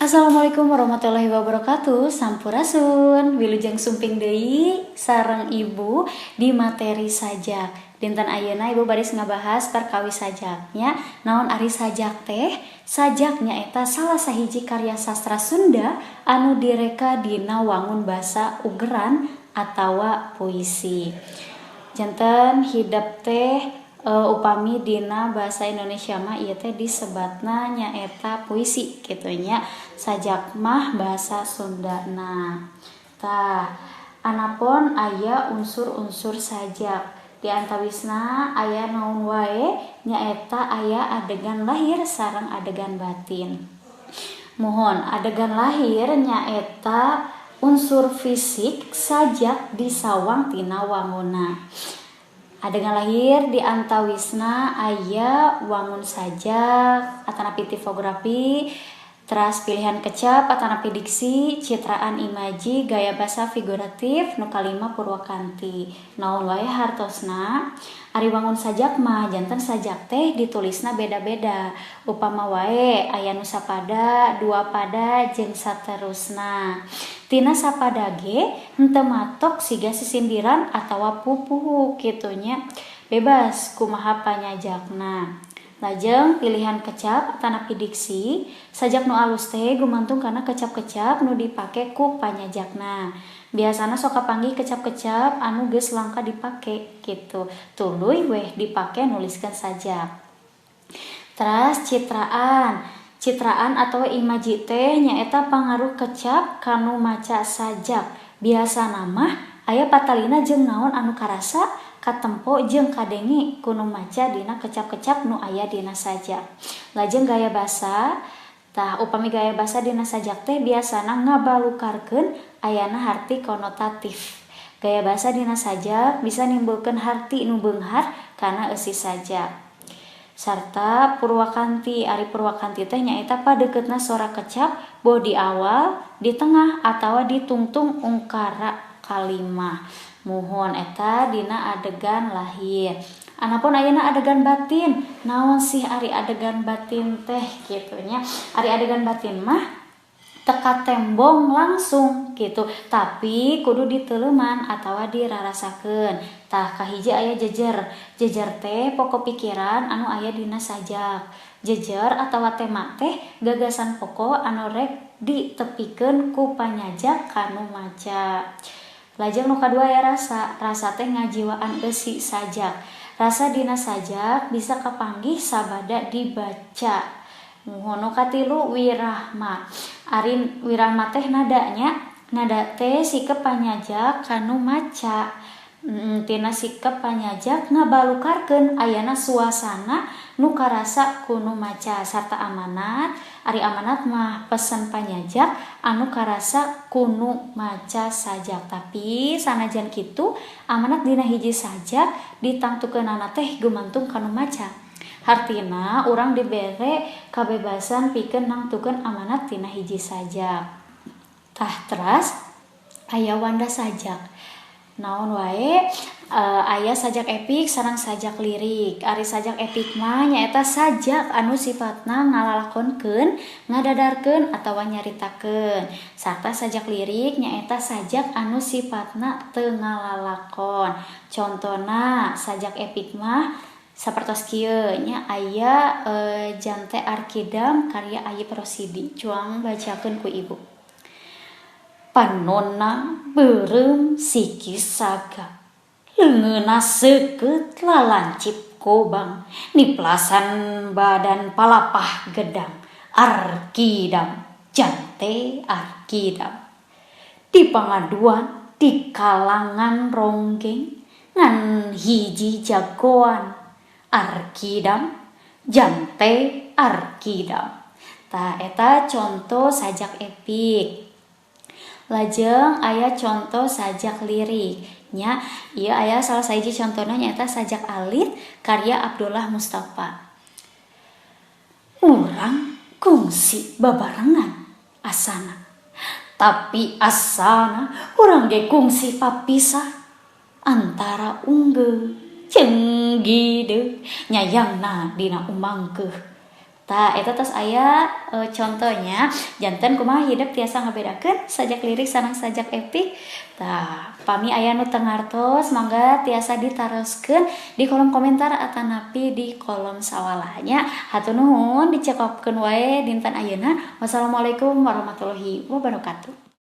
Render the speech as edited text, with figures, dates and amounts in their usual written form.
Assalamualaikum warahmatullahi wabarakatuh. Sampurasun, wilujeng sumping deui sareng ibu di materi sajak. Dinten ayeuna ibu baris ngabahas perkawis sajaknya. Naon ari sajak teh? Sajak nyaeta salah sahiji karya sastra Sunda anu direka dina wangun basa ugeran atawa puisi. Janten hidep teh upami dina bahasa Indonesia mah ieu teh disebatna nyaeta puisi kitu nya. Sajak mah bahasa Sundana. Tah, anapun aya unsur-unsur sajak. Di antawisna aya naon wae nyaeta aya adegan lahir sareng adegan batin. Mohon adegan lahir nyaeta unsur fisik sajak disawang tina wanguna. Adegan lahir di antawisna aya wangun sajak, atanapi tipografi, teras pilihan kecap, atanapi diksi, citraan imaji, gaya basa figuratif, nu kalima purwakanti. Naon wae hartosna, ari wangun sajak mah janten sajak teh ditulisna beda-beda. Upama wae aya nu sapada, dua pada, jeung saterusna. Tina sapada ge henteu matok siga sisindiran atawa pupuhu kitu nya. Bebas kumaha panyajakna. Lajeng pilihan kecap atanapi diksi, sajak nu alus teh gumantung kana kecap-kecap nu dipake ku panyajakna. Biasana sok kapanggih kecap-kecap anu geus langka dipake kitu. Tuluy weh dipake nuliskeun sajak. Teras citraan atau imaji teh nyaeta pangaruh kecap kanu maca sajak. Biasana mah aya patalina jeung naon anu karasa, katempo jeung kadenge kunu maca dina kecap-kecap nu aya dina sajak. Lajeng gaya basa, tah upami gaya basa dina sajak teh biasana ngabalukarkeun ayana harti konotatif. Gaya basa dina sajak bisa nimbulkeun harti nu beunghar kana eusi sajak. Sarta purwakanti, ari purwakanti teh nyaeta padeuketna sora kecap boh di awal, di tengah atawa di tungtung ungkara kalimah. Muhun eta dina adegan lahir. Anapun ayeuna adegan batin, naon sih ari adegan batin teh kitu nya. Ari adegan batin mah teka tembong langsung gitu, tapi kudu diteuleman atawa dirarasakeun. Tah kahiji aya jejer teh pokok pikiran anu aya dina sajak. Jejer atawa tema teh gagasan pokok anu rek ditepikeun ku panyajak kanu maca. Lajeng nu kadua aya rasa teh ngajiwaan eusi sajak. Rasa dina sajak bisa kapanggih sabada dibaca. Muhono katilu wirahma. Ari wirahma teh nada teh sikep panyajak kanu maca. Tina sikep panyajak ngabalukarkeun ayana suasana nu karasa kunu maca sarta amanat. Ari amanat mah pesen panyajak anu karasa kunu maca sajak. Tapi sanajan kitu amanat dina hiji sajak ditangtukeunana teh gumantung kanu maca. Hartina urang dibere kabebasan pikeun nangtukeun amanat tina hiji sajak. Tah teras aya wanda sajak. Naon wae aya sajak epik sareng sajak lirik. Ari sajak epik mah nyaeta sajak anu sifatna ngalalakonkeun, ngadadarkeun atawa nyaritakeun. Sarta sajak lirik nyaeta sajak anu sifatna teu ngalalakon. Contona sajak epik mah sapertos kieu nya aya Jante Arkidam karya Ayip Rosidi. Cuang bacakeun ku ibu. Panonna beureum sikis saga, leungeunna seukeut lalancip kobang, niplasan badan palapah gedang, Arkidam, Jante Arkidam. Di pangaduan di kalangan ronggeng ngan hiji jagoan, Arkidam, Jante Arkidam. Tah eta contoh sajak epik. Lajeng aya contoh sajak lirik nya. Ieu aya salah sahiji contona nyaeta sajak alit karya Abdullah Mustafa. Urang kungsi babarengan asana, tapi asana urang ge kungsi papisah antara unggeuh jeung gideuk nyayangna dina umangkeuh. Eta tos aya contohnya janten kumaha hidup tiasa ngabedakeun sajak lirik sareng sajak epik. Pami aya nu teu ngartos mangga tiasa ditaroskeun di kolom komentar atanapi di kolom sawalahnya. Hatur nuhun dicekopkeun wae dinten ayeuna. Wassalamualaikum warahmatullahi wabarakatuh.